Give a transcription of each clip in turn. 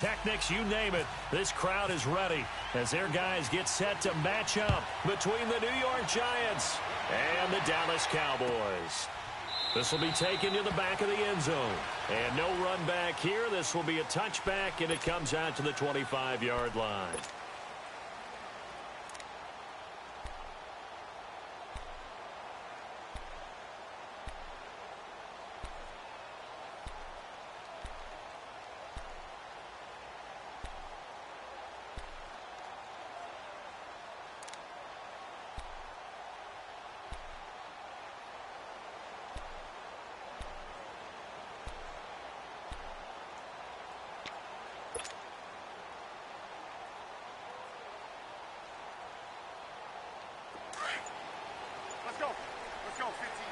pyrotechnics, you name it. This crowd is ready as their guys get set to match up between the New York Giants and the Dallas Cowboys. This will be taken to the back of the end zone. And no run back here. This will be a touchback, and it comes out to the 25-yard line. Let's go, 15.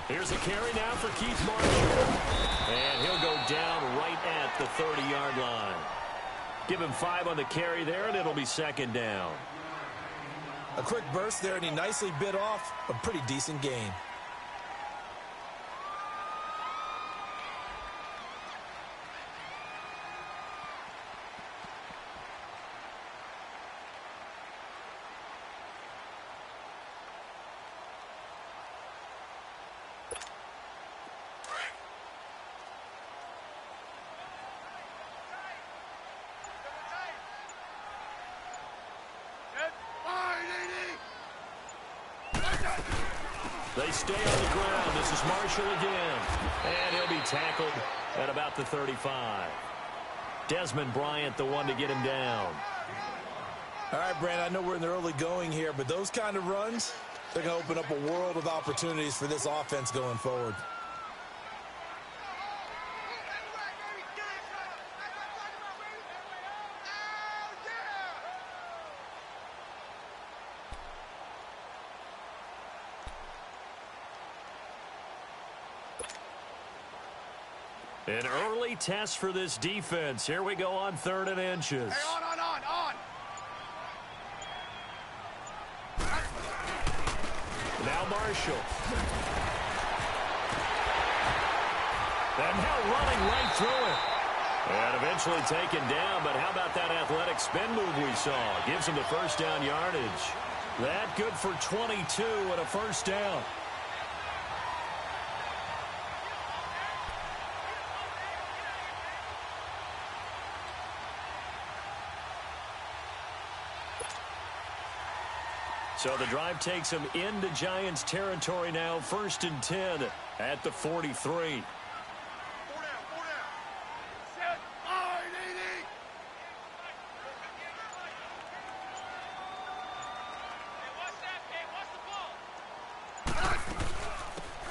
Here's a carry now for Keith Marshall. And he'll go down right at the 30-yard line. Give him 5 on the carry there, and it'll be second down. A quick burst there, and he nicely bit off a pretty decent gain. They stay on the ground. This is Marshall again. And he'll be tackled at about the 35. Desmond Bryant, the one to get him down. All right, Brandon, I know we're in the early going here, but those kind of runs, they're going to open up a world of opportunities for this offense going forward. An early test for this defense. Here we go on 3rd and inches. Hey, on. Now Marshall. And now running right through it. And eventually taken down, but how about that athletic spin move we saw? Gives him the first down yardage. That good for 22 and a first down. So the drive takes him into Giants territory now. 1st and 10 at the 43. 4 down. Set.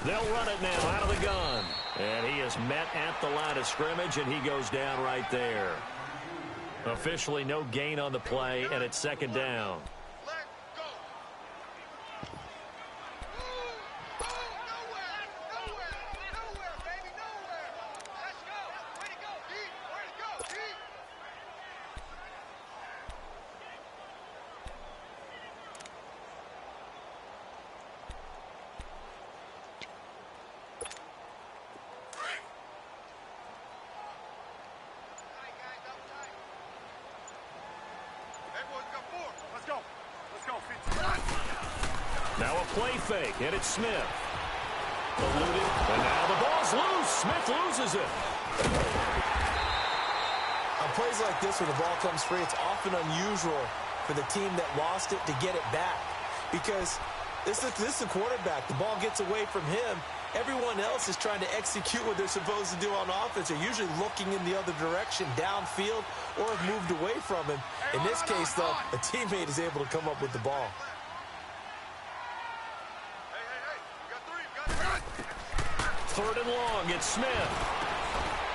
They'll run it now out of the gun. And he is met at the line of scrimmage, and he goes down right there. Officially no gain on the play, and it's second down. Now a play fake, and it's Smith. Eluded, and now the ball's loose. Smith loses it. On plays like this where the ball comes free, it's often unusual for the team that lost it to get it back. Because this is the quarterback. The ball gets away from him. Everyone else is trying to execute what they're supposed to do on offense. They're usually looking in the other direction, downfield, or have moved away from him. In this case, though, a teammate is able to come up with the ball. Third and long, it's Smith.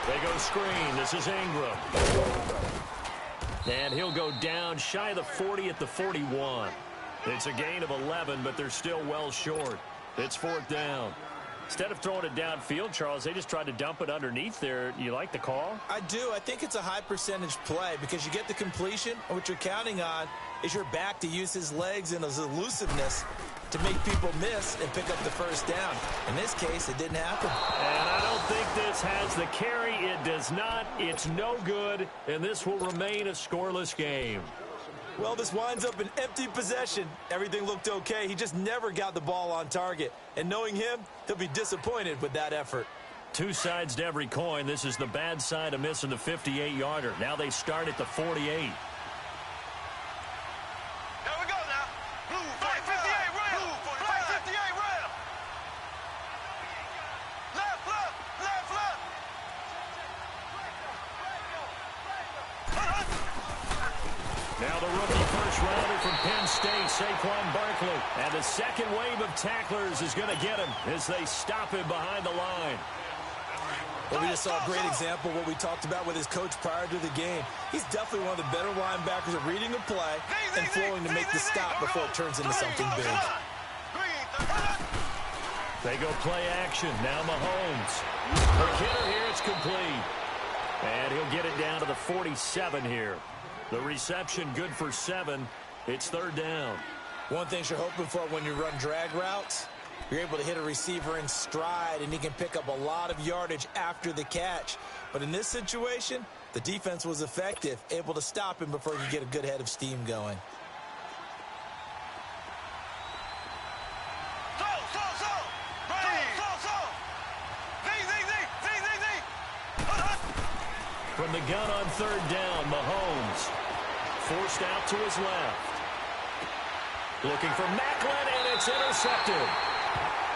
They go screen. This is Ingram. And he'll go down shy of the 40 at the 41. It's a gain of 11, but they're still well short. It's 4th down. Instead of throwing it downfield, Charles, they just tried to dump it underneath there. You like the call? I do. I think it's a high percentage play because you get the completion, and what you're counting on is your back to use his legs and his elusiveness to make people miss and pick up the first down. In this case, it didn't happen. And I don't think this has the carry. It does not. It's no good, and this will remain a scoreless game. Well, this winds up an empty possession. Everything looked okay. He just never got the ball on target. And knowing him, he'll be disappointed with that effort. Two sides to every coin. This is the bad side of missing the 58-yarder. Now they start at the 48. There we go now. Blue 58 rail. Blue 58 rail. Left, left, left, left. Now the rookie first rounder from Penn State, Saquon Barkley. And the second wave of tacklers is going to get him as they stop him behind the line. Well, we just saw a great example of what we talked about with his coach prior to the game. He's definitely one of the better linebackers at reading a play and flowing to make the stop before it turns into something big. They go play action. Now Mahomes. The hitter here, it's complete. And he'll get it down to the 47 here. The reception good for 7. It's third down. One thing you're hoping for when you run drag routes, you're able to hit a receiver in stride, and he can pick up a lot of yardage after the catch. But in this situation, the defense was effective, able to stop him before he could get a good head of steam going. From the gun on third down, Mahomes forced out to his left. Looking for Macklin, and it's intercepted.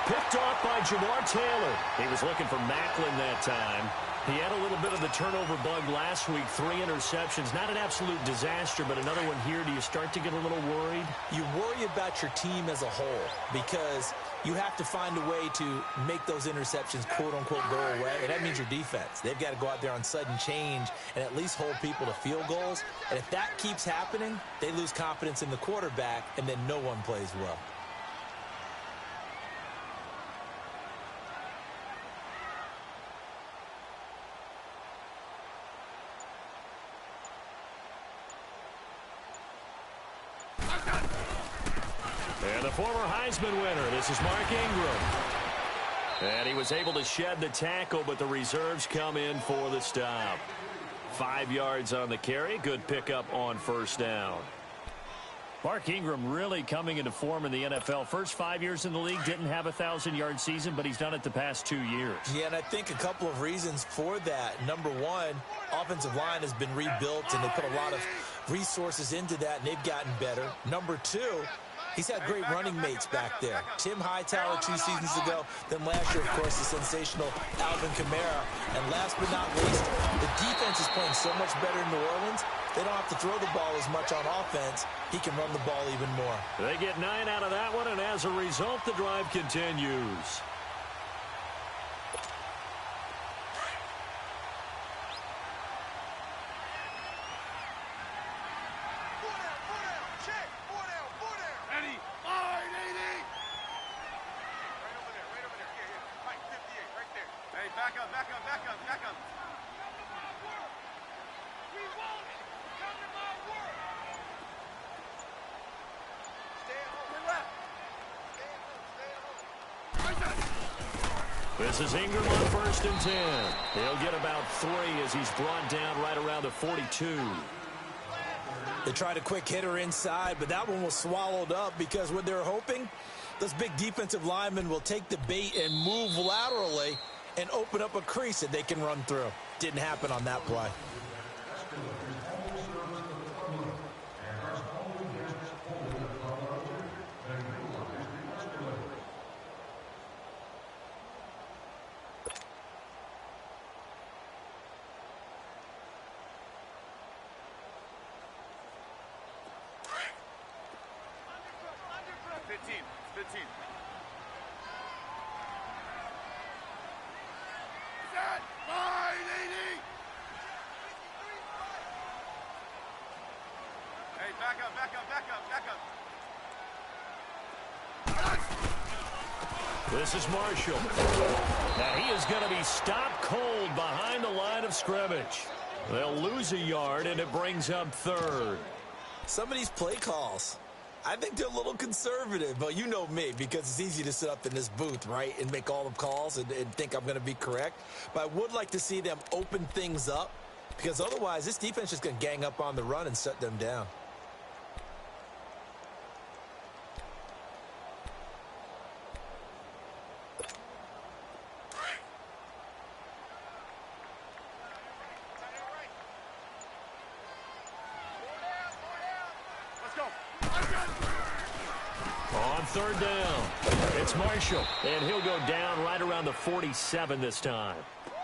Picked off by Jamar Taylor. He was looking for Macklin that time. He had a little bit of the turnover bug last week, 3 interceptions. Not an absolute disaster, but another one here. Do you start to get a little worried? You worry about your team as a whole because you have to find a way to make those interceptions, quote-unquote, go away. And that means your defense. They've got to go out there on sudden change and at least hold people to field goals. And if that keeps happening, they lose confidence in the quarterback, and then no one plays well. And the former Heisman winner, this is Mark Ingram. And he was able to shed the tackle, but the reserves come in for the stop. 5 yards on the carry. Good pickup on first down. Mark Ingram really coming into form in the NFL. First 5 years in the league, didn't have a 1,000-yard season, but he's done it the past 2 years. Yeah, and I think a couple of reasons for that. Number one, offensive line has been rebuilt, and they put a lot of resources into that, and they've gotten better. Number two, he's had great running mates back there. Tim Hightower 2 seasons ago. Then last year, of course, the sensational Alvin Kamara. And last but not least, the defense is playing so much better in New Orleans, they don't have to throw the ball as much on offense. He can run the ball even more. They get 9 out of that one, and as a result, the drive continues. This is Ingram on 1st and 10. He'll get about 3 as he's brought down right around the 42. They tried a quick hitter inside, but that one was swallowed up because what they're hoping, those big defensive linemen will take the bait and move laterally and open up a crease that they can run through. Didn't happen on that play. This is Marshall. Now he is going to be stopped cold behind the line of scrimmage. They'll lose a yard, and it brings up 3rd. Some of these play calls, I think they're a little conservative, but you know me, because it's easy to sit up in this booth, right, and make all the calls and think I'm going to be correct. But I would like to see them open things up, because otherwise this defense is just going to gang up on the run and shut them down. On third down, it's Marshall, and he'll go down right around the 47 this time.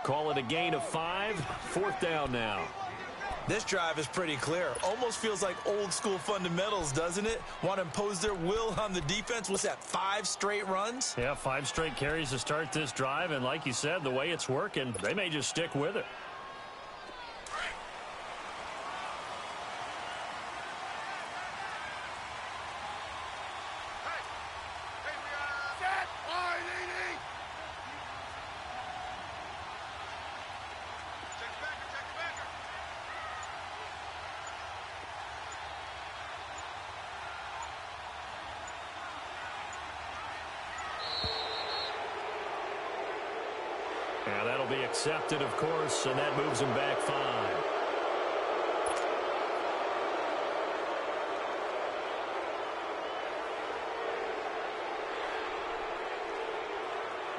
Call it a gain of 5, fourth down now. This drive is pretty clear. Almost feels like old school fundamentals, doesn't it? Want to impose their will on the defense. What's that, 5 straight runs? Yeah, 5 straight carries to start this drive, and like you said, the way it's working, they may just stick with it. Yeah, that'll be accepted, of course, and that moves him back 5.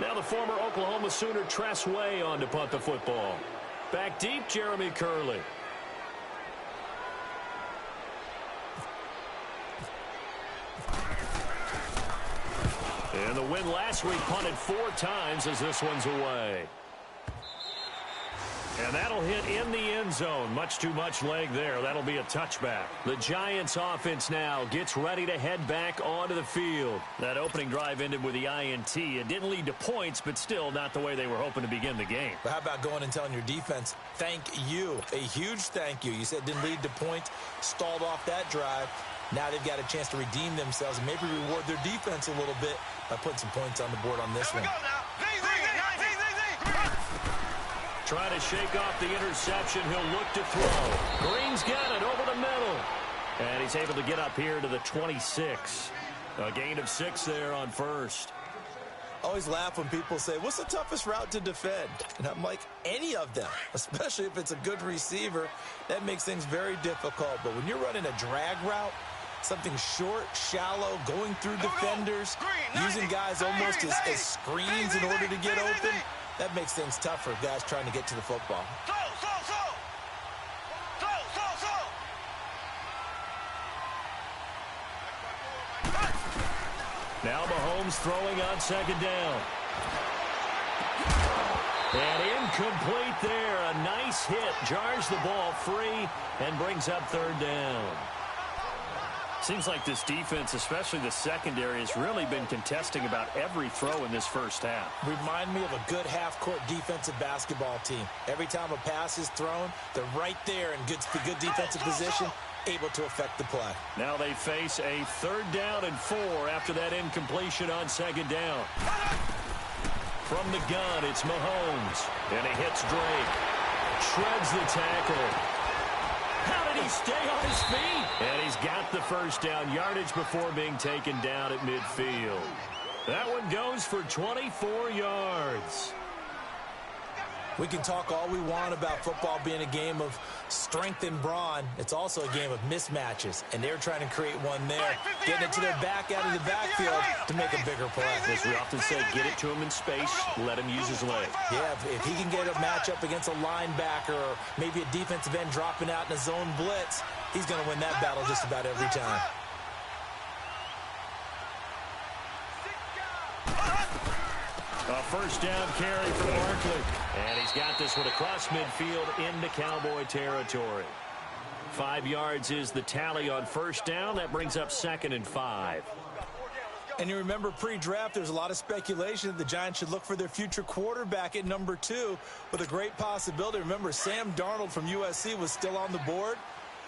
Now the former Oklahoma Sooner Tress Way on to punt the football. Back deep, Jeremy Curley. And the win last week punted 4 times as this one's away. And that'll hit in the end zone. Much too much leg there. That'll be a touchback. The Giants offense now gets ready to head back onto the field. That opening drive ended with the INT. It didn't lead to points, but still not the way they were hoping to begin the game. But how about going and telling your defense, thank you, a huge thank you. You said it didn't lead to points, stalled off that drive. Now they've got a chance to redeem themselves and maybe reward their defense a little bit by putting some points on the board on this one. Trying to shake off the interception. He'll look to throw. Green's got it over the middle. And he's able to get up here to the 26. A gain of 6 there on first. I always laugh when people say, what's the toughest route to defend? And I'm like, any of them, especially if it's a good receiver. That makes things very difficult. But when you're running a drag route, something short, shallow, going through defenders, using guys almost as screens in order to get open, that makes things tough for guys trying to get to the football. Now Mahomes throwing on second down. And incomplete there. A nice hit. Jars the ball free and brings up third down. Seems like this defense, especially the secondary, has really been contesting about every throw in this first half. Remind me of a good half-court defensive basketball team. Every time a pass is thrown, they're right there in good defensive position, able to affect the play. Now they face a third down and 4 after that incompletion on second down. From the gun, it's Mahomes. And he hits Drake. Shreds the tackle. How did he stay on his feet? And he's got the first down, yardage before being taken down at midfield. That one goes for 24 yards. We can talk all we want about football being a game of strength and brawn. It's also a game of mismatches, and they're trying to create one there, getting it to their back out of the backfield to make a bigger play. As we often say, get it to him in space, let him use his leg. Yeah, if he can get a matchup against a linebacker or maybe a defensive end dropping out in a zone blitz, he's going to win that battle just about every time. A first down carry for Barkley. And he's got this one across midfield into Cowboy territory. 5 yards is the tally on first down. That brings up 2nd and 5. And you remember pre-draft, there's a lot of speculation that the Giants should look for their future quarterback at number 2 with a great possibility. Remember, Sam Darnold from USC was still on the board,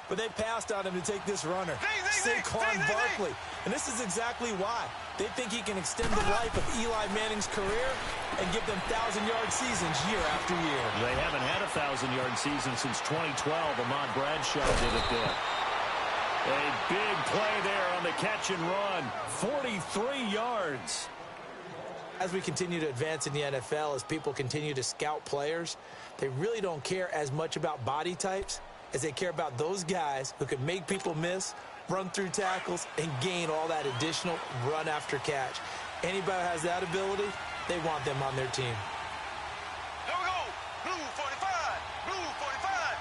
but they passed on him to take this runner, Saquon Barkley. And this is exactly why. They think he can extend the life of Eli Manning's career and give them 1,000-yard seasons year after year. They haven't had a 1,000-yard season since 2012. Ahmad Bradshaw did it then. A big play there on the catch and run. 43 yards. As we continue to advance in the NFL, as people continue to scout players, they really don't care as much about body types as they care about those guys who can make people miss, run through tackles, and gain all that additional run after catch. Anybody who has that ability, they want them on their team. Here we go. Blue 45. Blue 45.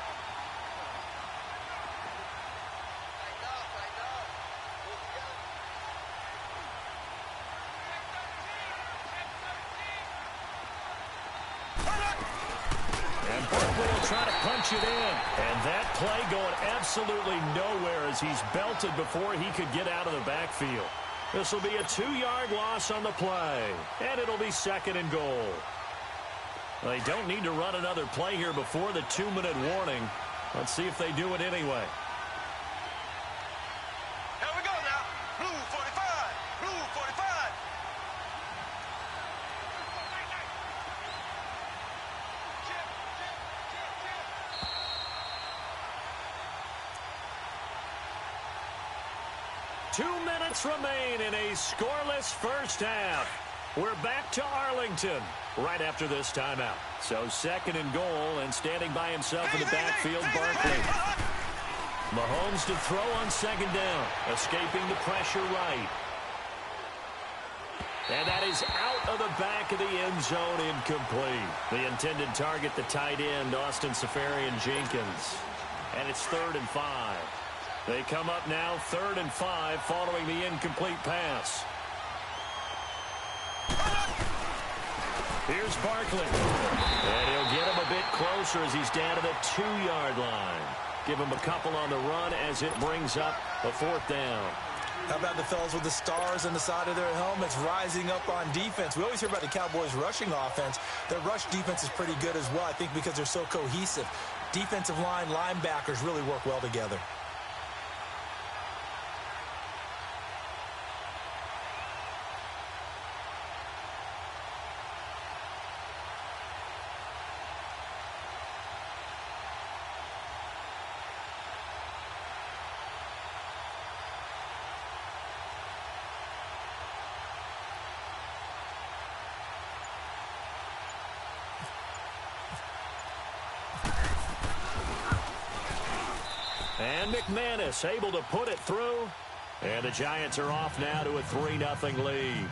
And Barkley will try to punch it in. And that play going absolutely nowhere as he's belted before he could get out of the backfield. This will be a 2-yard loss on the play. And it'll be 2nd and goal. They don't need to run another play here before the 2-minute warning. Let's see if they do it anyway. Here we go now. Blue 45. Blue 45. Two minutes remain in a scoreless first half. We're back to Arlington right after this timeout. So 2nd and goal, and standing by himself in the backfield, Barkley. Mahomes to throw on 2nd down, escaping the pressure right. And that is out of the back of the end zone, incomplete. The intended target, the tight end, Austin Seferian-Jenkins. And it's 3rd and 5. They come up now 3rd and 5 following the incomplete pass. Here's Barkley. And he'll get him a bit closer as he's down to the 2-yard line. Give him a couple on the run as it brings up a 4th down. How about the fellas with the stars on the side of their helmets rising up on defense? We always hear about the Cowboys' rushing offense. Their rush defense is pretty good as well, I think, because they're so cohesive. Defensive line, linebackers really work well together. And McManus able to put it through. And the Giants are off now to a 3-0 lead.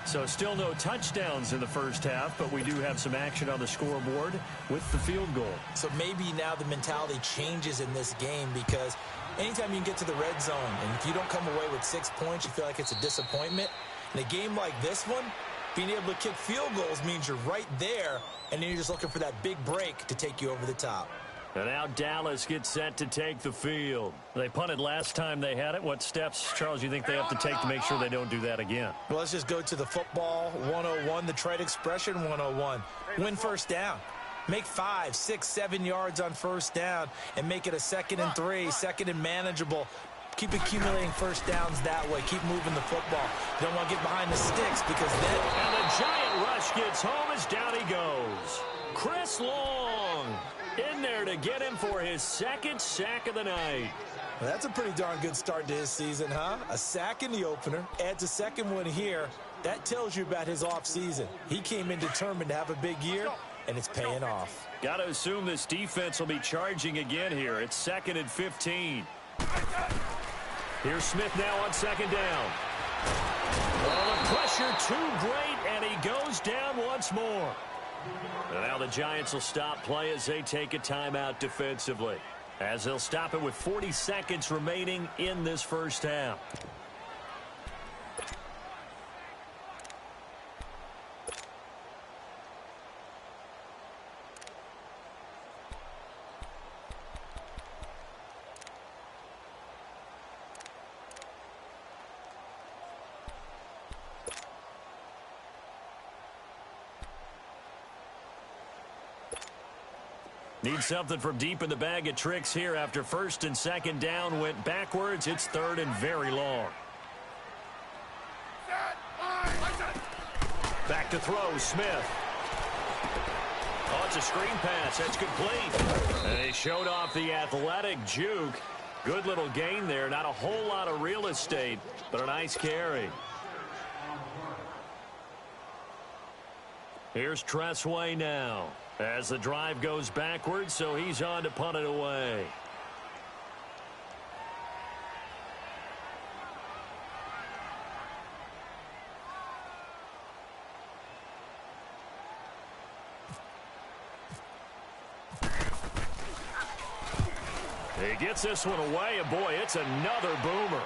So still no touchdowns in the first half, but we do have some action on the scoreboard with the field goal. So maybe now the mentality changes in this game, because anytime you can get to the red zone, and if you don't come away with 6 points, you feel like it's a disappointment. In a game like this one, being able to kick field goals means you're right there, and then you're just looking for that big break to take you over the top. And now Dallas gets set to take the field. They punted last time they had it. What steps, Charles, you think they have to take to make sure they don't do that again? Well, let's just go to the football 101, the trade expression 101. Win first down. Make 5, 6, 7 yards on first down and make it a 2nd and 3, 2nd and manageable. Keep accumulating first downs that way. Keep moving the football. You don't want to get behind the sticks, because then... And the giant rush gets home as down he goes. Chris Long in there to get him for his 2nd sack of the night. Well, that's a pretty darn good start to his season, huh? A sack in the opener, adds a 2nd one here. That tells you about his offseason. He came in determined to have a big year, and it's paying off. Got to assume this defense will be charging again here. It's 2nd and 15. Here's Smith now on 2nd down. Well, the pressure too great, and he goes down once more. And now the Giants will stop play as they take a timeout defensively, as they'll stop it with 40 seconds remaining in this first half. Need something from deep in the bag of tricks here after 1st and 2nd down went backwards. It's 3rd and very long. Back to throw, Smith. Oh, it's a screen pass. That's complete. And he showed off the athletic juke. Good little gain there. Not a whole lot of real estate, but a nice carry. Here's Tressway now as the drive goes backwards, so he's on to punt it away. He gets this one away, and boy, it's another boomer.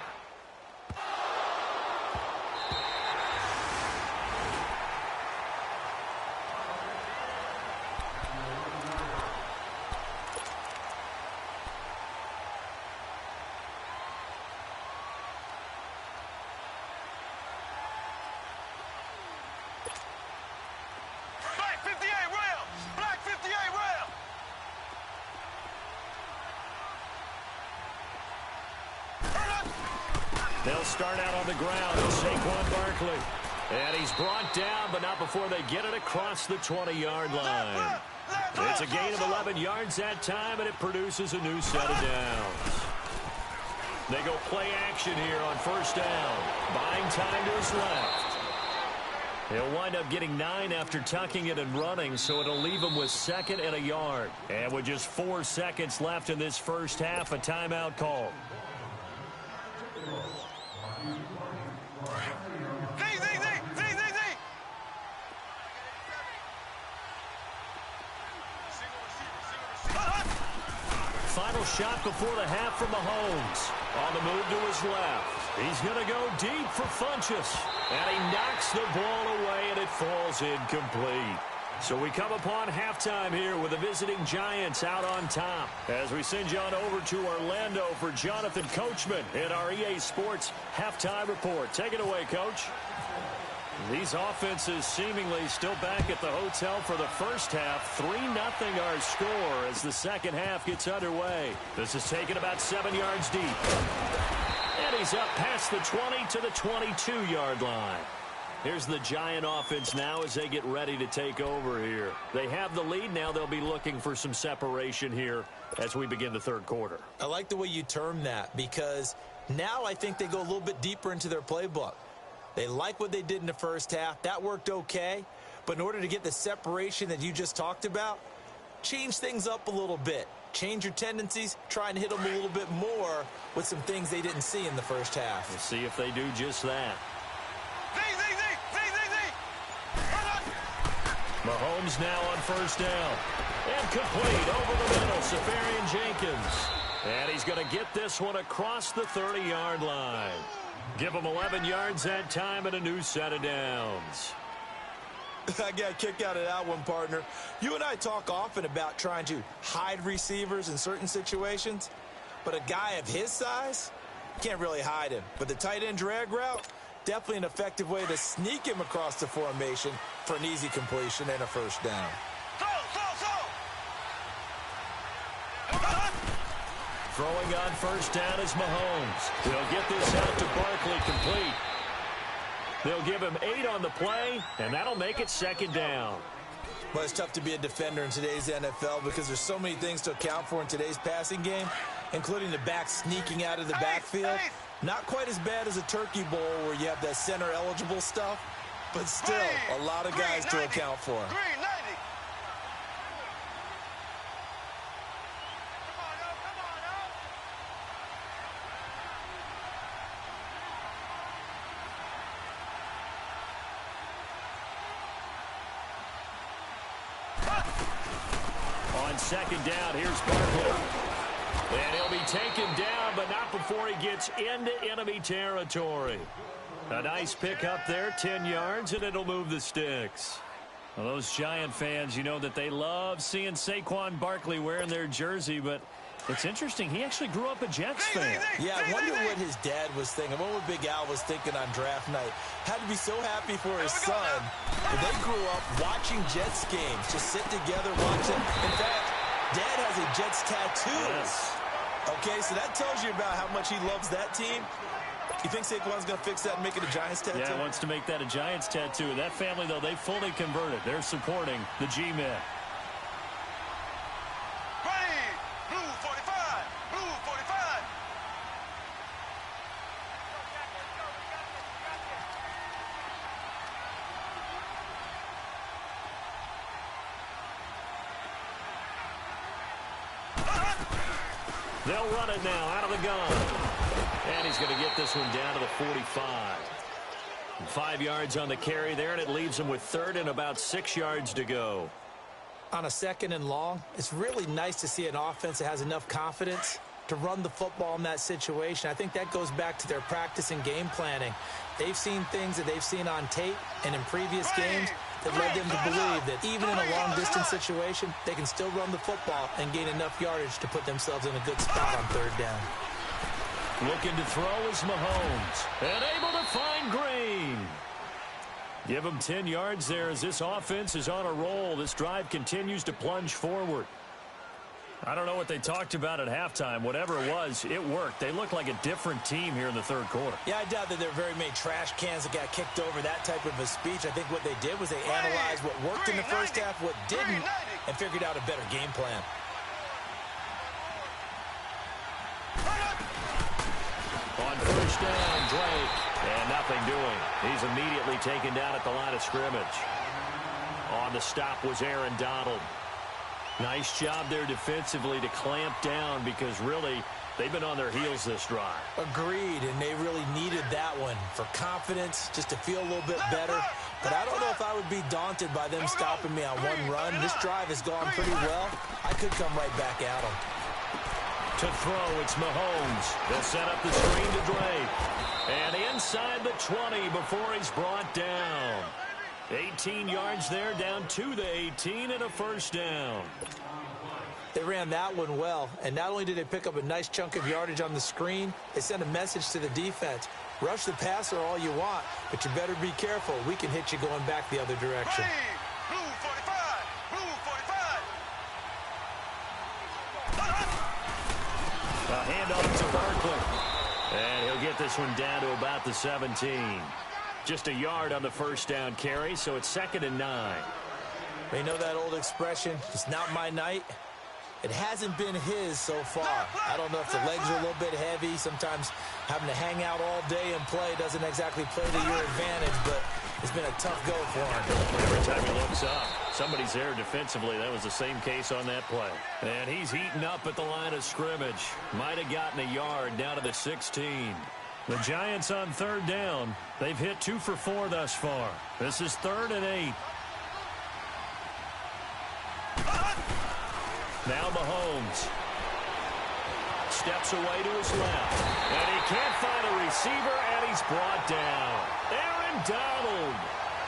Black 58 Rams! Black 58 Rams! They'll start out on the ground with Saquon Barkley. And he's brought down, but not before they get it across the 20-yard line. It's a gain of 11 yards that time, and it produces a new set of downs. They go play action here on first down. Buying time to his left. He'll wind up getting 9 after tucking it and running, so it'll leave him with 2nd and a yard. And with just 4 seconds left in this first half, a timeout call. Final shot before the half from Mahomes. On the move to his left. He's going to go deep for Funchess. And he knocks the ball away, and it falls incomplete. So we come upon halftime here with the visiting Giants out on top. As we send you on over to Orlando for Jonathan Coachman in our EA Sports Halftime Report. Take it away, Coach. These offenses seemingly still back at the hotel for the first half. 3-0 our score as the second half gets underway. This is taken about 7 yards deep. And he's up past the 20 to the 22-yard line. Here's the Giant offense now as they get ready to take over here. They have the lead now. They'll be looking for some separation here as we begin the third quarter. I like the way you term that because now I think they go a little bit deeper into their playbook. They like what they did in the first half. That worked okay. But in order to get the separation that you just talked about, change things up a little bit. Change your tendencies. Try and hit them a little bit more with some things they didn't see in the first half. We'll see if they do just that. Mahomes now on first down. And complete over the middle. Safarian Jenkins. And he's going to get this one across the 30-yard line. Give him 11 yards that time and a new set of downs. I got a kick out of that one, partner. You and I talk often about trying to hide receivers in certain situations, but a guy of his size can't really hide him. But the tight end drag route, definitely an effective way to sneak him across the formation for an easy completion and a first down. Throwing on first down is Mahomes. They'll get this out to Barkley complete. They'll give him 8 on the play, and that'll make it second down. Well, it's tough to be a defender in today's NFL because there's so many things to account for in today's passing game, including the back sneaking out of the backfield. Not quite as bad as a turkey bowl where you have that center-eligible stuff, but still a lot of guys to account for. On second down, here's Barkley. And he'll be taken down, but not before he gets into enemy territory. A nice pick up there, 10 yards, and it'll move the sticks. Well, those Giant fans, you know that they love seeing Saquon Barkley wearing their jersey, but it's interesting. He actually grew up a Jets fan. Yeah, I wonder what his dad was thinking. What would Big Al was thinking on draft night? Had to be so happy for his son. But they grew up watching Jets games. Just sit together, watch it. In fact, Dad has a Jets tattoo. Yes. Okay, so that tells you about how much he loves that team. You think Saquon's going to fix that and make it a Giants tattoo? Yeah, he wants to make that a Giants tattoo. That family, though, they fully converted. They're supporting the G-Men. They'll run it now out of the gun. And he's going to get this one down to the 45. 5 yards on the carry there, and it leaves him with third and about 6 yards to go. On a 2nd and long, it's really nice to see an offense that has enough confidence to run the football in that situation. I think that goes back to their practice and game planning. They've seen things that they've seen on tape and in previous games that led them to believe that even in a long-distance situation, they can still run the football and gain enough yardage to put themselves in a good spot on 3rd down. Looking to throw is Mahomes, and able to find Green. Give him 10 yards there as this offense is on a roll. This drive continues to plunge forward. I don't know what they talked about at halftime. Whatever it was, it worked. They look like a different team here in the 3rd quarter. Yeah, I doubt that there are very many trash cans that got kicked over that type of a speech. I think what they did was they analyzed what worked in the first half, what didn't, and figured out a better game plan. On 1st down, Drake, and nothing doing. He's immediately taken down at the line of scrimmage. On the stop was Aaron Donald. Nice job there defensively to clamp down because really they've been on their heels this drive. Agreed, and they really needed that one for confidence, just to feel a little bit better. But I don't know if I would be daunted by them stopping me on one run. This drive has gone pretty well. I could come right back at them. To throw, it's Mahomes. They'll set up the screen to Drake. And inside the 20 before he's brought down. 18 yards there, down to the 18 and a 1st down. They ran that one well, and not only did they pick up a nice chunk of yardage on the screen, they sent a message to the defense. Rush the passer all you want, but you better be careful. We can hit you going back the other direction. Blue 45, blue 45. A handoff to Barkley. And he'll get this one down to about the 17. Just a yard on the 1st down carry, so it's 2nd and 9. They know that old expression, it's not my night. It hasn't been his so far. I don't know if the legs are a little bit heavy. Sometimes having to hang out all day and play doesn't exactly play to your advantage, but it's been a tough go for him. Every time he looks up, somebody's there defensively. That was the same case on that play. And he's heating up at the line of scrimmage. Might have gotten a yard down to the 16. The Giants on 3rd down. They've hit 2 for 4 thus far. This is 3rd and 8. Now Mahomes steps away to his left. And he can't find a receiver, and he's brought down. Aaron Donald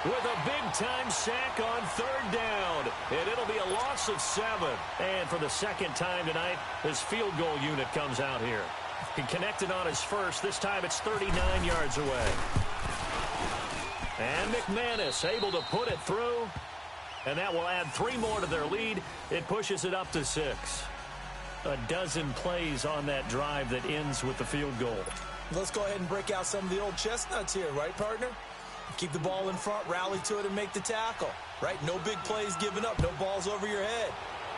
with a big-time sack on 3rd down. And it'll be a loss of 7. And for the 2nd time tonight, his field goal unit comes out here. He connected on his first. This time it's 39 yards away. And McManus able to put it through. And that will add 3 more to their lead. It pushes it up to 6. A dozen plays on that drive that ends with the field goal. Let's go ahead and break out some of the old chestnuts here, right, partner? Keep the ball in front, rally to it, and make the tackle, right? No big plays given up, no balls over your head.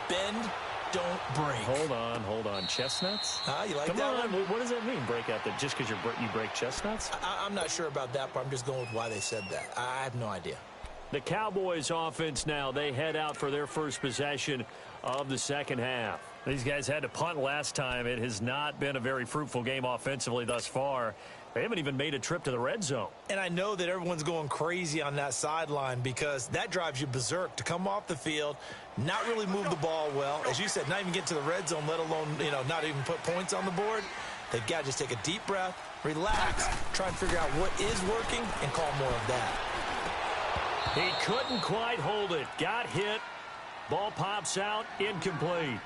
Bend, don't break. Hold on. Chestnuts? You like Come that on. one? What does that mean, break out? That just because you break chestnuts? I'm not sure about that, but I'm just going with why they said that. I have no idea. The Cowboys offense now, they head out for their first possession of the 2nd half. These guys had to punt last time. It has not been a very fruitful game offensively thus far. They haven't even made a trip to the red zone. And I know that everyone's going crazy on that sideline because that drives you berserk to come off the field, not really move the ball well. As you said, not even get to the red zone, let alone, not even put points on the board. They've got to just take a deep breath, relax, try and figure out what is working, and call more of that. He couldn't quite hold it. Got hit. Ball pops out. Incomplete.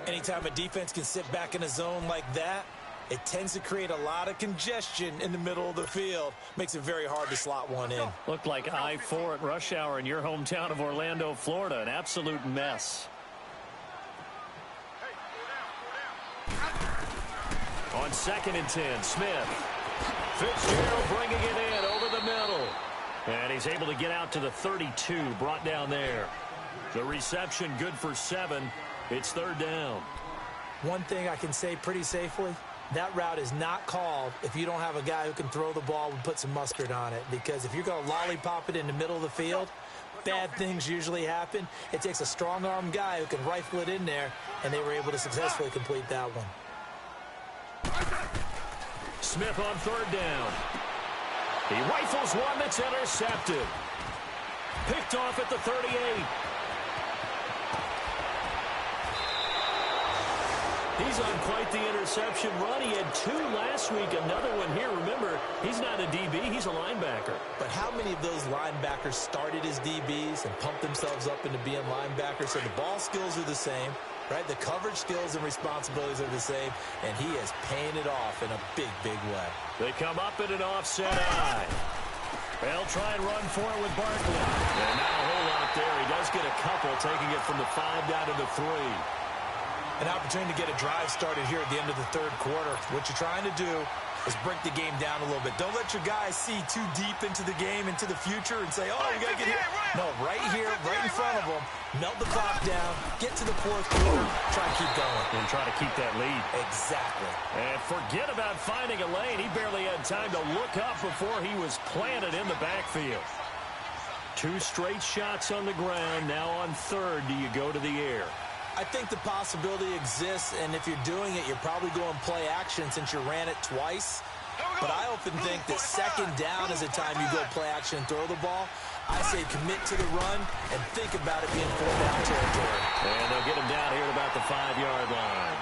Anytime a defense can sit back in a zone like that, it tends to create a lot of congestion in the middle of the field. Makes it very hard to slot one in. Looked like I-4 at rush hour in your hometown of Orlando, Florida. An absolute mess. On 2nd and 10, Smith. Fitzgerald bringing it in over the middle. And he's able to get out to the 32, brought down there. The reception good for 7. It's 3rd down. One thing I can say pretty safely, that route is not called if you don't have a guy who can throw the ball and put some mustard on it. Because if you're going to lollipop it in the middle of the field, bad things usually happen. It takes a strong-arm guy who can rifle it in there, and they were able to successfully complete that one. Smith on third down. He rifles one that's intercepted. Picked off at the 38. He's on quite the interception run. He had 2 last week, another one here. Remember, he's not a DB, he's a linebacker. But how many of those linebackers started as DBs and pumped themselves up into being linebackers? So the ball skills are the same, right? The coverage skills and responsibilities are the same, and he is paying it off in a big, big way. They come up in an offset eye. They'll try and run for it with Barkley. And not a whole lot there. He does get a couple, taking it from the 5 down to the 3. An opportunity to get a drive started here at the end of the third quarter. What you're trying to do is break the game down a little bit. Don't let your guys see too deep into the game, into the future, and say, oh, we got to get here. No, right here, right in front of them. Melt the clock down, get to the fourth quarter, try and keep going. And try to keep that lead. Exactly. And forget about finding a lane. He barely had time to look up before he was planted in the backfield. 2 straight shots on the ground. Now on third, do you go to the air? I think the possibility exists, and if you're doing it, you're probably going play action since you ran it twice. But I often think that second down is a time you go play action and throw the ball. I say commit to the run and think about it being 4-down territory. And they'll get him down here at about the 5-yard line.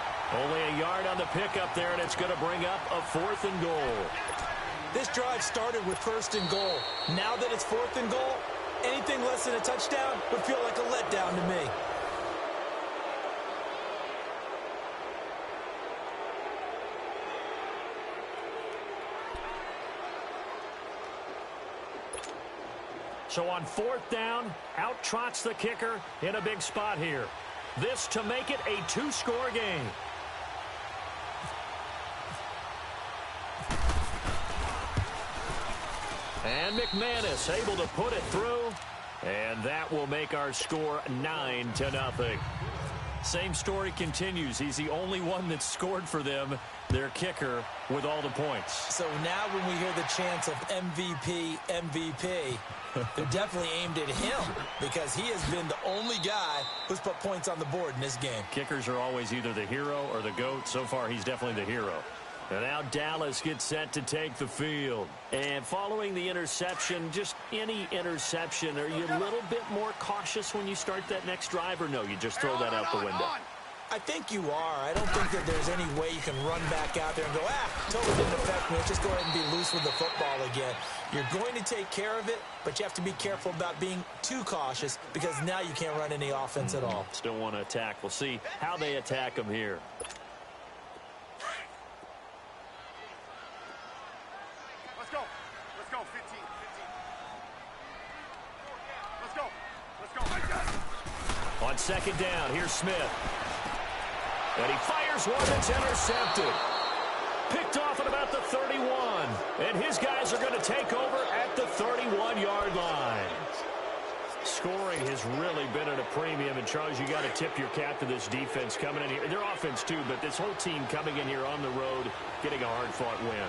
Only a yard on the pickup there, and it's going to bring up a 4th and goal. This drive started with 1st and goal. Now that it's 4th and goal, anything less than a touchdown would feel like a letdown to me. So on 4th down, out trots the kicker in a big spot here. This to make it a 2-score game. And McManus able to put it through. And that will make our score 9-0. Same story continues. He's the only one that scored for them, their kicker, with all the points. So now when we hear the chants of MVP, MVP, they're definitely aimed at him because he has been the only guy who's put points on the board in this game. Kickers are always either the hero or the GOAT. So far, he's definitely the hero. And now Dallas gets set to take the field. And following the interception, just any interception, are you a little bit more cautious when you start that next drive, or no, you just throw that out the window? I think you are. I don't think that there's any way you can run back out there and go, totally didn't affect me. Let's just go ahead and be loose with the football again. You're going to take care of it, but you have to be careful about being too cautious because now you can't run any offense at all. Still want to attack. We'll see how they attack them here. Let's go. Let's go. 15. Let's go. On 2nd down, here's Smith. And he fires one that's intercepted. Picked off at about the 31. And his guys are going to take over at the 31-yard line. Scoring has really been at a premium. And, Charles, you got to tip your cap to this defense coming in here. Their offense, too, but this whole team coming in here on the road, getting a hard-fought win.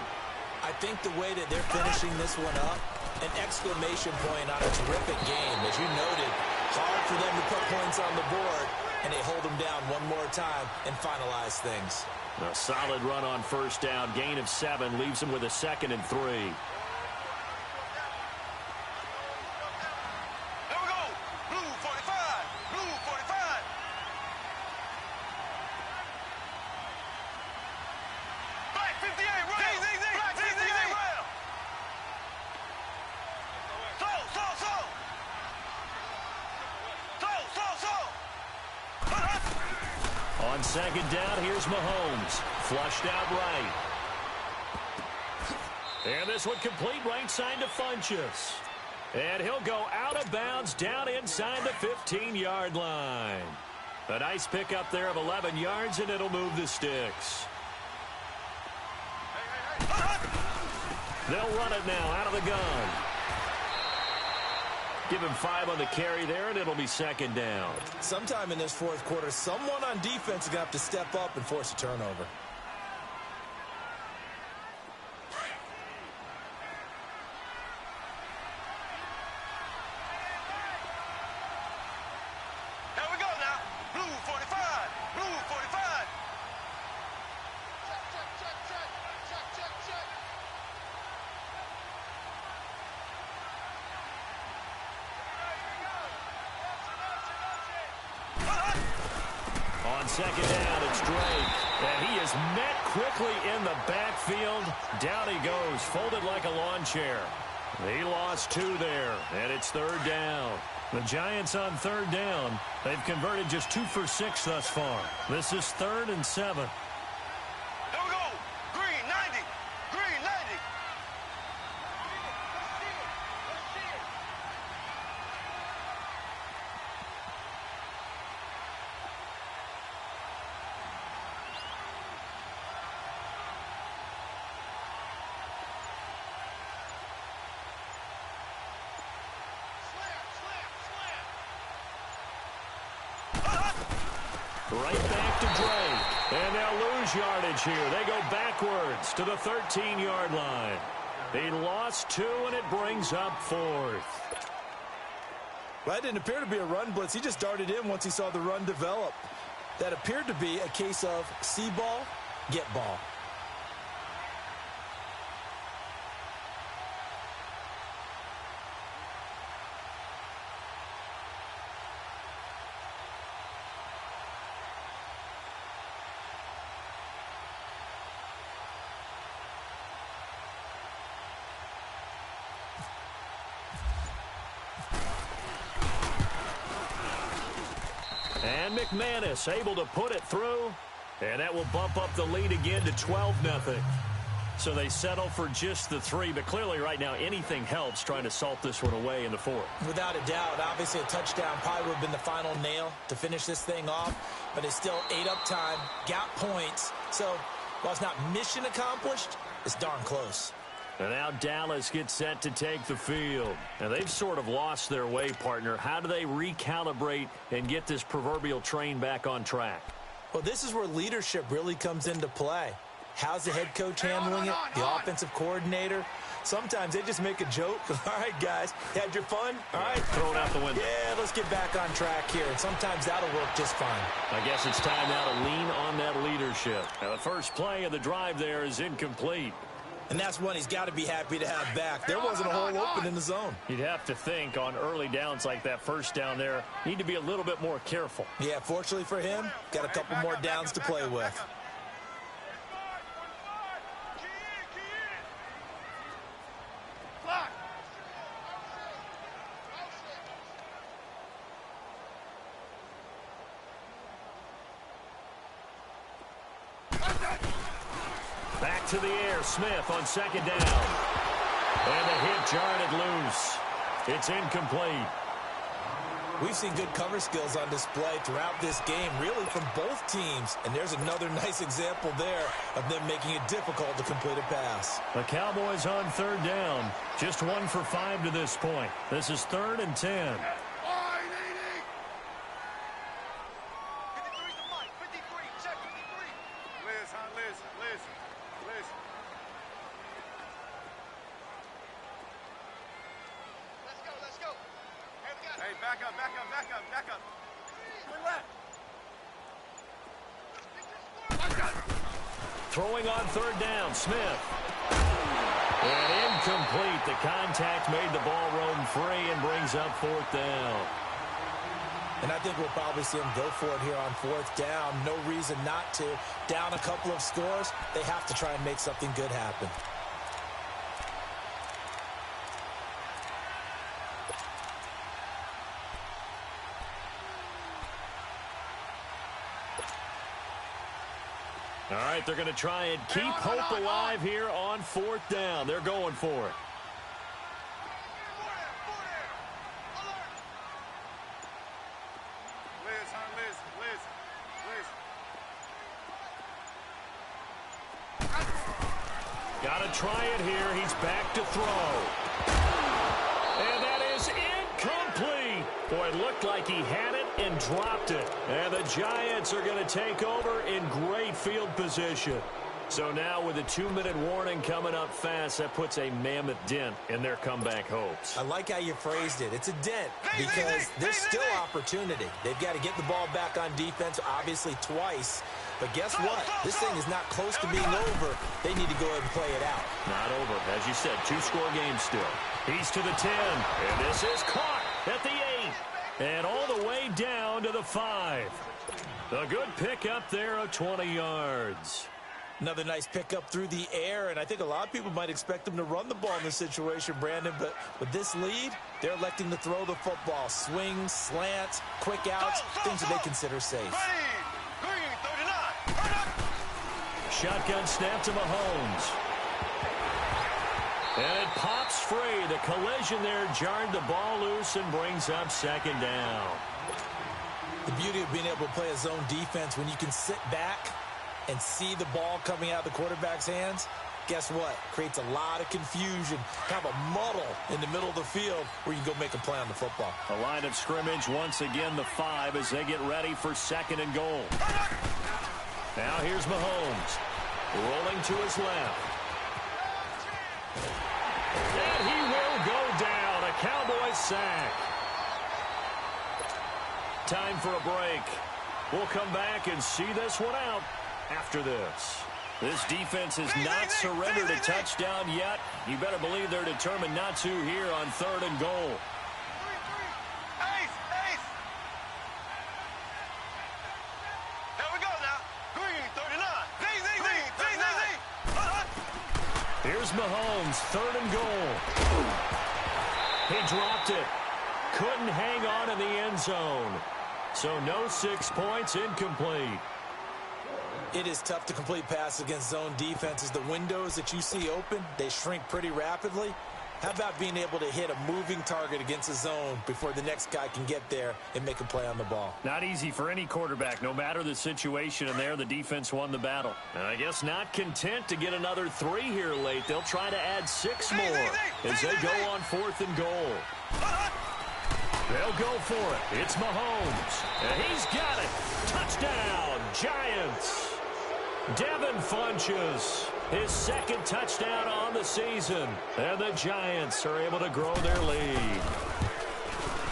I think the way that they're finishing this one up, an exclamation point on a terrific game. As you noted, hard for them to put points on the board, and they hold them down one more time and finalize things. A solid run on 1st down. Gain of 7 leaves them with a 2nd and 3. Here we go. Blue 45. Blue 45. Black 58 round. Black 58 round. On 2nd down, here's Mahomes. Flushed out right. And this one complete right side to Funchess. And he'll go out of bounds down inside the 15-yard line. A nice pickup there of 11 yards, and it'll move the sticks. They'll run it now out of the gun. Give him 5 on the carry there, and it'll be 2nd down. Sometime in this fourth quarter, someone on defense is going to have to step up and force a turnover. On second down, it's Drake. And he is met quickly in the backfield. Down he goes, folded like a lawn chair. He lost 2 there, and it's third down. The Giants on third down. They've converted just 2 for 6 thus far. This is 3rd and 7. Here we go. Green 90. Green 90. Right back to Drake. And they'll lose yardage here. They go backwards to the 13-yard line. He lost 2, and it brings up 4th. Well, that didn't appear to be a run blitz. He just darted in once he saw the run develop. That appeared to be a case of see ball, get ball. And McManus able to put it through. And that will bump up the lead again to 12-0. So they settle for just the 3. But clearly right now anything helps trying to salt this one away in the 4th. Without a doubt, obviously a touchdown probably would have been the final nail to finish this thing off. But it's still 8 up time, got points. So while it's not mission accomplished, it's darn close. And now Dallas gets set to take the field. And they've sort of lost their way, partner. How do they recalibrate and get this proverbial train back on track? Well, this is where leadership really comes into play. How's the head coach handling it? The offensive coordinator? Sometimes they just make a joke. All right, guys, had your fun? All right. Throw it out the window. Yeah, let's get back on track here. And sometimes that'll work just fine. I guess it's time now to lean on that leadership. Now, the first play of the drive there is incomplete. And that's one he's got to be happy to have back. There wasn't a hole open in the zone. You'd have to think on early downs like that first down there, need to be a little bit more careful. Yeah, fortunately for him, got a couple more downs to play with. Back to the air, Smith on second down. And the hit jarred loose. It's incomplete. We've seen good cover skills on display throughout this game, really from both teams. And there's another nice example there of them making it difficult to complete a pass. The Cowboys on third down. Just 1 for 5 to this point. This is 3rd and 10. Throwing on third down, Smith. And incomplete. The contact made the ball roam free and brings up 4th down. And I think we'll probably see him go for it here on 4th down. No reason not to. Down a couple of scores, they have to try and make something good happen. All right, they're going to try and keep hope alive here on 4th down. They're going for it. Got to try it here. He's back to throw. And that is incomplete. Boy, it looked like he had it and dropped it. And the Giants are going to take over in great field position. So now with a 2-minute warning coming up fast, that puts a mammoth dent in their comeback hopes. I like how you phrased it. It's a dent because there's still opportunity. They've got to get the ball back on defense, obviously twice. But guess what? This thing is not close to being over. They need to go ahead and play it out. Not over. As you said, 2-score game still. He's to the 10. And this is caught at the 8. And all the way down down to the 5. A good pickup there of 20 yards. Another nice pickup through the air, and I think a lot of people might expect them to run the ball in this situation, Brandon, but with this lead, they're electing to throw the football. Swings, slants, quick outs, things that they consider safe. Shotgun snap to Mahomes. And it pops free. The collision there jarred the ball loose and brings up second down. The beauty of being able to play a zone defense when you can sit back and see the ball coming out of the quarterback's hands, guess what? Creates a lot of confusion, kind of a muddle in the middle of the field where you can go make a play on the football. The line of scrimmage, once again, the 5 as they get ready for second and goal. Now here's Mahomes, rolling to his left. And he will go down, a Cowboys sack. Time for a break. We'll come back and see this one out after this. This defense has not surrendered a touchdown yet. You better believe they're determined not to here on third and goal. Here we go now. Green 39. Here's Mahomes, third and goal. He dropped it. Couldn't hang on in the end zone. So no 6 points, incomplete. It is tough to complete passes against zone defenses. The windows that you see open, they shrink pretty rapidly. How about being able to hit a moving target against a zone before the next guy can get there and make a play on the ball? Not easy for any quarterback, no matter the situation, and there the defense won the battle. And I guess not content to get another 3 here late. They'll try to add 6 more as they go on fourth and goal. They'll go for it. It's Mahomes. And he's got it. Touchdown, Giants. Devin Funchess, his second touchdown on the season. And the Giants are able to grow their lead.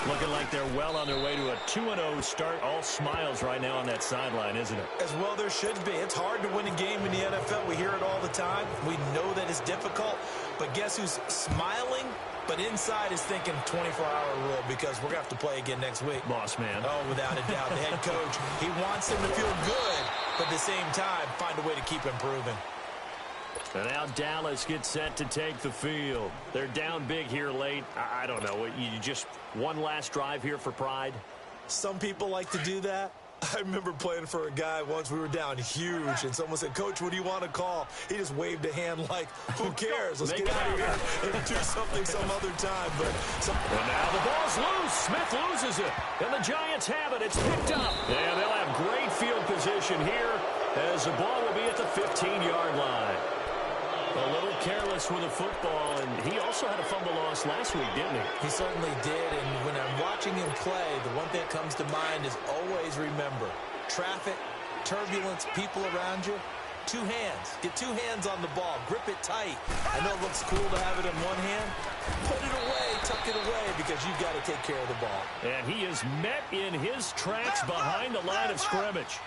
Looking like they're well on their way to a 2-0 start. All smiles right now on that sideline, isn't it? As well there should be. It's hard to win a game in the NFL. We hear it all the time. We know that it's difficult. But guess who's smiling? But inside is thinking 24-hour rule because we're going to have to play again next week. Boss man. Oh, without a doubt. The head coach, he wants him to feel good, but at the same time, find a way to keep improving. And now Dallas gets set to take the field. They're down big here late. I don't know. You just one last drive here for pride? Some people like to do that. I remember playing for a guy once. We were down huge, and someone said, "Coach, what do you want to call?" He just waved a hand like, "Who cares? Let's get out of here and do something some other time." And now the ball's loose. Smith loses it, and the Giants have it. It's picked up. And they'll have great field position here as the ball will be at the 15-yard line. A little careless with the football, and he also had a fumble loss last week, didn't he? He certainly did, and when I'm watching him play, the one thing that comes to mind is always remember, traffic, turbulence, people around you, 2 hands. Get 2 hands on the ball. Grip it tight. I know it looks cool to have it in one hand. Put it away, tuck it away, because you've got to take care of the ball. And he is met in his tracks behind the line of scrimmage.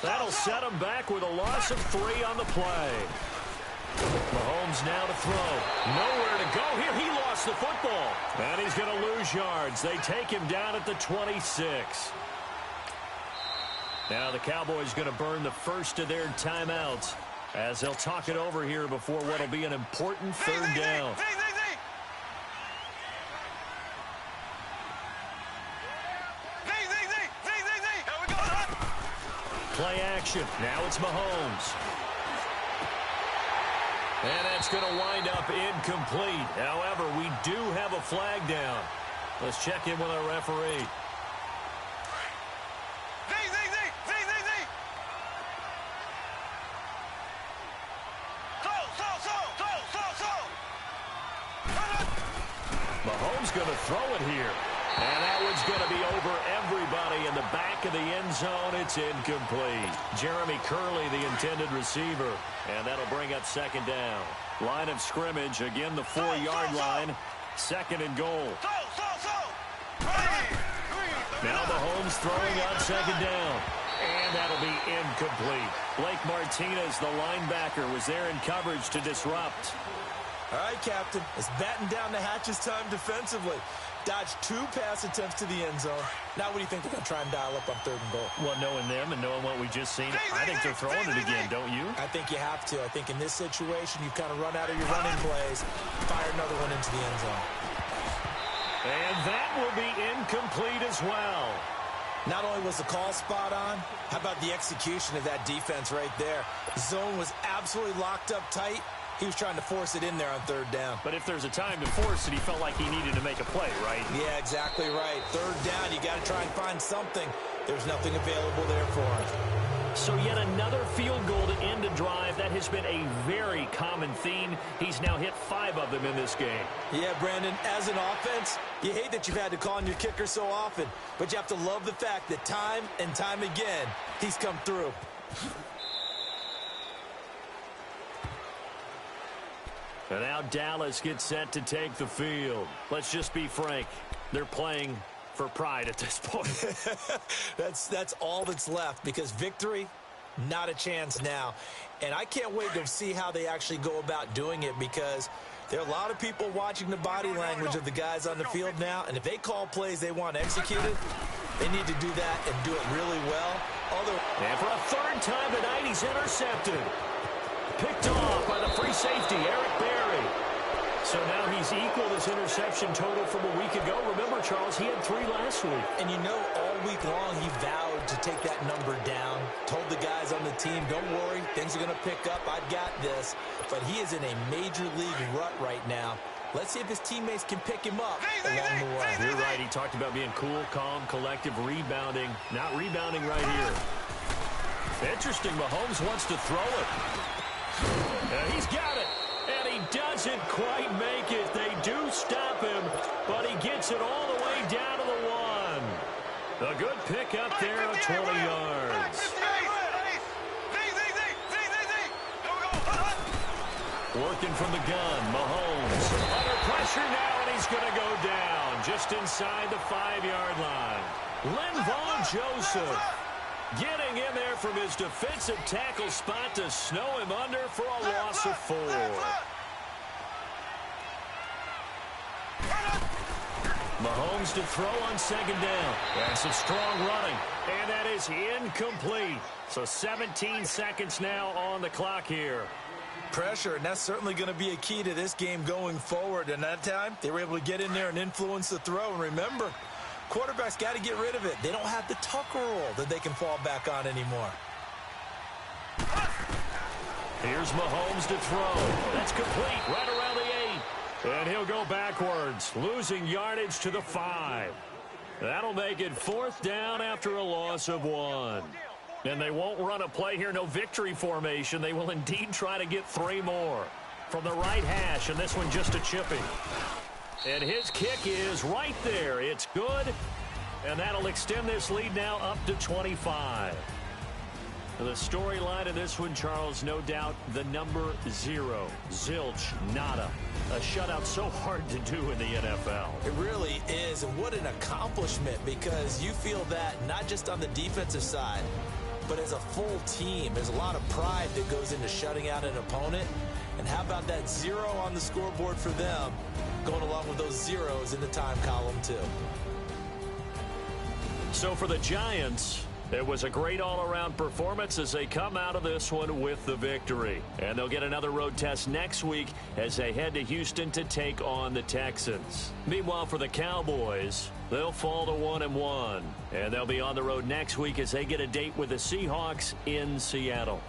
That'll set him back with a loss of 3 on the play. Mahomes now to throw. Nowhere to go here. He lost the football. And he's going to lose yards. They take him down at the 26. Now the Cowboys going to burn the first of their timeouts as they'll talk it over here before what will be an important third down. Play action. Now it's Mahomes. And that's going to wind up incomplete. However, we do have a flag down. Let's check in with our referee. Mahomes going to throw it here. And that one's going to be over everybody in the back of the end zone. It's incomplete. Jeremy Curley, the intended receiver. And that'll bring up second down. Line of scrimmage, again the 4-yard line. Second and goal. Now Mahomes throwing on second down. And that'll be incomplete. Blake Martinez, the linebacker, was there in coverage to disrupt. All right, Captain, it's batten down the hatches time defensively. Dodged 2 pass attempts to the end zone. Now what do you think they're going to try and dial up on 3rd and goal? Well, knowing them and knowing what we just seen, I think they're throwing it again, don't you? I think you have to. I think in this situation, you've kind of run out of your running plays. Fire another one into the end zone. And that will be incomplete as well. Not only was the call spot on, how about the execution of that defense right there? Zone was absolutely locked up tight. He was trying to force it in there on 3rd down. But if there's a time to force it, he felt like he needed to make a play, right? Yeah, exactly right. 3rd down, you got to try and find something. There's nothing available there for him. So yet another field goal to end a drive. That has been a very common theme. He's now hit 5 of them in this game. Yeah, Brandon, as an offense, you hate that you've had to call on your kicker so often, but you have to love the fact that time and time again, he's come through. And now Dallas gets set to take the field. Let's just be frank. They're playing for pride at this point. That's all that's left, because victory, not a chance now. And I can't wait to see how they actually go about doing it, because there are a lot of people watching the body language of the guys on the field now, and if they call plays they want executed, they need to do that and do it really well. And for a 3rd time tonight, he's intercepted. Picked off by the free safety, Eric Berry. So now he's equaled his interception total from a week ago. Remember, Charles, he had 3 last week. And you know, all week long he vowed to take that number down. Told the guys on the team, don't worry, things are going to pick up. I've got this. But he is in a major league rut right now. Let's see if his teammates can pick him up along the way. You're right. He talked about being cool, calm, collective, rebounding. Not rebounding right here. Interesting. Mahomes wants to throw it. And he's got it. And he doesn't quite make it. They do stop him, but he gets it all the way down to the 1. A good pick up there at 20 yards. Working from the gun, Mahomes. Under pressure now, and he's going to go down just inside the 5-yard line. Linval Joseph getting in there from his defensive tackle spot to snow him under for a loss of 4. Mahomes to throw on 2nd down. That's some strong running, and that is incomplete. So 17 seconds now on the clock here. Pressure, and that's certainly going to be a key to this game going forward. And that time, they were able to get in there and influence the throw. And remember, quarterbacks got to get rid of it. They don't have the Tucker rule that they can fall back on anymore. Here's Mahomes to throw. That's complete right around the 8. And he'll go backwards, losing yardage to the 5. That'll make it 4th down after a loss of 1. And they won't run a play here, no victory formation. They will indeed try to get 3 more. From the right hash, and this one just a chipping. And his kick is right there. It's good, and that'll extend this lead now up to 25. The storyline of this one, Charles, no doubt the number 0. Zilch, nada. A shutout so hard to do in the NFL. It really is, and what an accomplishment, because you feel that not just on the defensive side, but as a full team. There's a lot of pride that goes into shutting out an opponent. And how about that 0 on the scoreboard for them, going along with those zeros in the time column too. So for the Giants, it was a great all-around performance as they come out of this one with the victory. And they'll get another road test next week as they head to Houston to take on the Texans. Meanwhile, for the Cowboys, they'll fall to 1-1. And they'll be on the road next week as they get a date with the Seahawks in Seattle.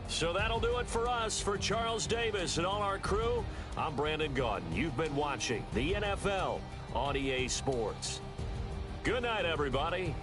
So that'll do it for us. For Charles Davis and all our crew, I'm Brandon Gaudin. You've been watching the NFL on EA Sports. Good night, everybody.